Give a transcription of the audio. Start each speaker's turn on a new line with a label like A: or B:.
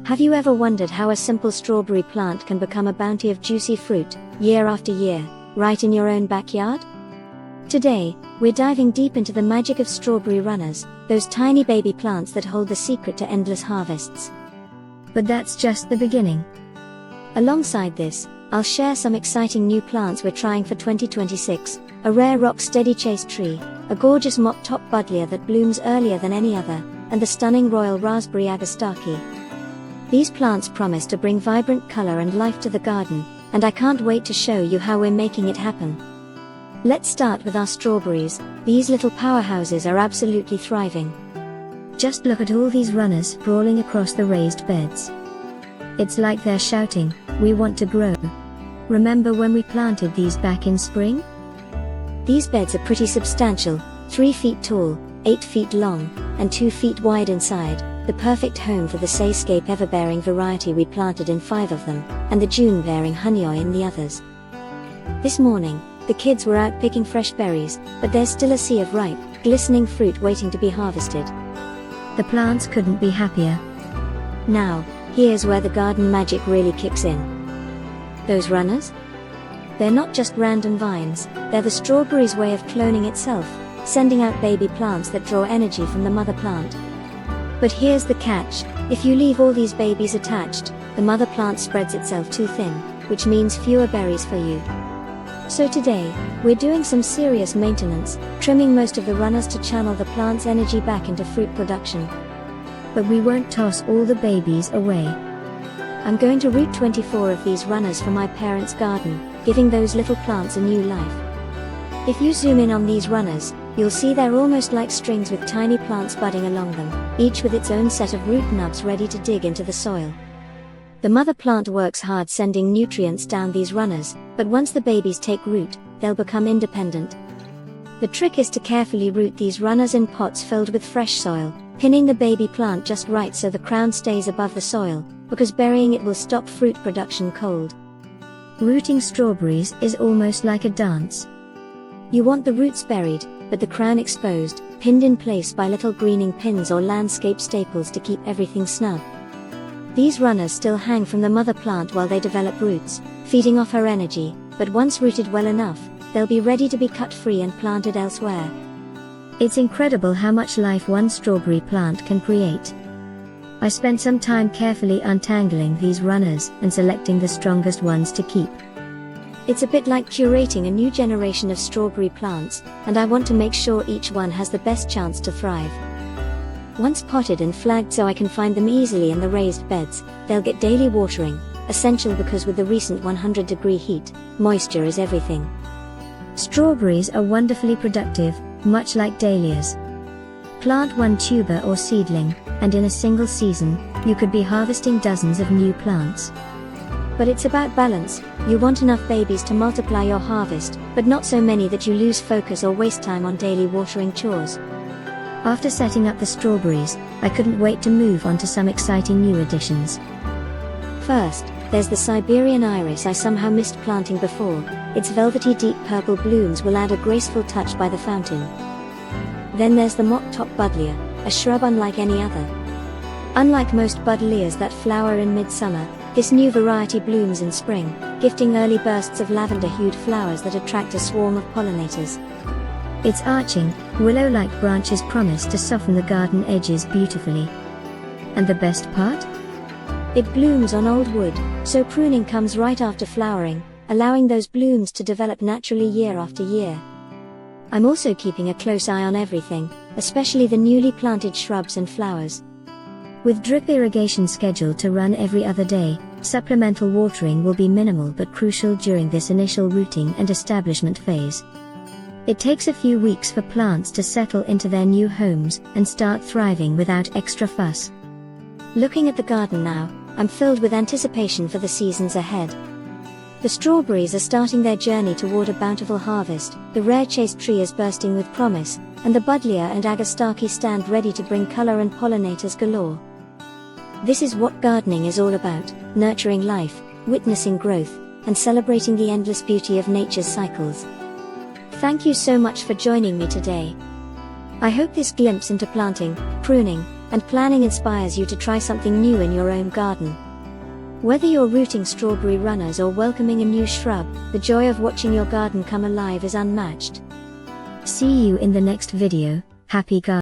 A: Have you ever wondered how a simple strawberry plant can become a bounty of juicy fruit, year after year, right in your own backyard? Today, we're diving deep into the magic of strawberry runners, those tiny baby plants that hold the secret to endless harvests. But that's just the beginning. Alongside this, I'll share some exciting new plants we're trying for 2026, a rare Rock Steady Chaste Tree, a gorgeous Mop Top Buddleia that blooms earlier than any other, and the stunning Royal Raspberry Agastache. These plants promise to bring vibrant color and life to the garden, and I can't wait to show you how we're making it happen. Let's start with our strawberries. These little powerhouses are absolutely thriving. Just look at all these runners sprawling across the raised beds. It's like they're shouting, "We want to grow." Remember when we planted these back in spring? These beds are pretty substantial, 3 feet tall, 8 feet long, and 2 feet wide inside, the perfect home for the Sayscape Everbearing variety we planted in 5 of them, and the June-bearing Honeyoy in the others. This morning, the kids were out picking fresh berries, but there's still a sea of ripe, glistening fruit waiting to be harvested. The plants couldn't be happier. Now, here's where the garden magic really kicks in. Those runners? They're not just random vines, they're the strawberry's way of cloning itself, sending out baby plants that draw energy from the mother plant. But here's the catch: if you leave all these babies attached, the mother plant spreads itself too thin, which means fewer berries for you. So today, we're doing some serious maintenance, trimming most of the runners to channel the plant's energy back into fruit production. But we won't toss all the babies away. I'm going to root 24 of these runners for my parents' garden, giving those little plants a new life. If you zoom in on these runners, you'll see they're almost like strings with tiny plants budding along them, each with its own set of root nubs ready to dig into the soil. The mother plant works hard sending nutrients down these runners, but once the babies take root, they'll become independent. The trick is to carefully root these runners in pots filled with fresh soil, pinning the baby plant just right so the crown stays above the soil, because burying it will stop fruit production cold. Rooting strawberries is almost like a dance. You want the roots buried, but the crown exposed, pinned in place by little greening pins or landscape staples to keep everything snug. These runners still hang from the mother plant while they develop roots, feeding off her energy, but once rooted well enough, they'll be ready to be cut free and planted elsewhere. It's incredible how much life one strawberry plant can create. I spent some time carefully untangling these runners and selecting the strongest ones to keep. It's a bit like curating a new generation of strawberry plants, and I want to make sure each one has the best chance to thrive. Once potted and flagged so I can find them easily in the raised beds, they'll get daily watering, essential because with the recent 100-degree heat, moisture is everything. Strawberries are wonderfully productive, much like dahlias. Plant one tuber or seedling, and in a single season, you could be harvesting dozens of new plants. But it's about balance. You want enough babies to multiply your harvest, but not so many that you lose focus or waste time on daily watering chores. After setting up the strawberries, I couldn't wait to move on to some exciting new additions. First, there's the Siberian iris I somehow missed planting before. Its velvety deep purple blooms will add a graceful touch by the fountain. Then there's the Mop Top Buddleia, a shrub unlike any other. Unlike most buddleias that flower in midsummer, this new variety blooms in spring, gifting early bursts of lavender-hued flowers that attract a swarm of pollinators. Its arching, willow-like branches promise to soften the garden edges beautifully. And the best part? It blooms on old wood, so pruning comes right after flowering, allowing those blooms to develop naturally year after year. I'm also keeping a close eye on everything, especially the newly planted shrubs and flowers. With drip irrigation scheduled to run every other day, supplemental watering will be minimal but crucial during this initial rooting and establishment phase. It takes a few weeks for plants to settle into their new homes and start thriving without extra fuss. Looking at the garden now, I'm filled with anticipation for the seasons ahead. The strawberries are starting their journey toward a bountiful harvest, the rare chaste tree is bursting with promise, and the Buddleia and Agastache stand ready to bring color and pollinators galore. This is what gardening is all about: nurturing life, witnessing growth, and celebrating the endless beauty of nature's cycles. Thank you so much for joining me today. I hope this glimpse into planting, pruning, and planning inspires you to try something new in your own garden. Whether you're rooting strawberry runners or welcoming a new shrub, the joy of watching your garden come alive is unmatched. See you in the next video. Happy gardening.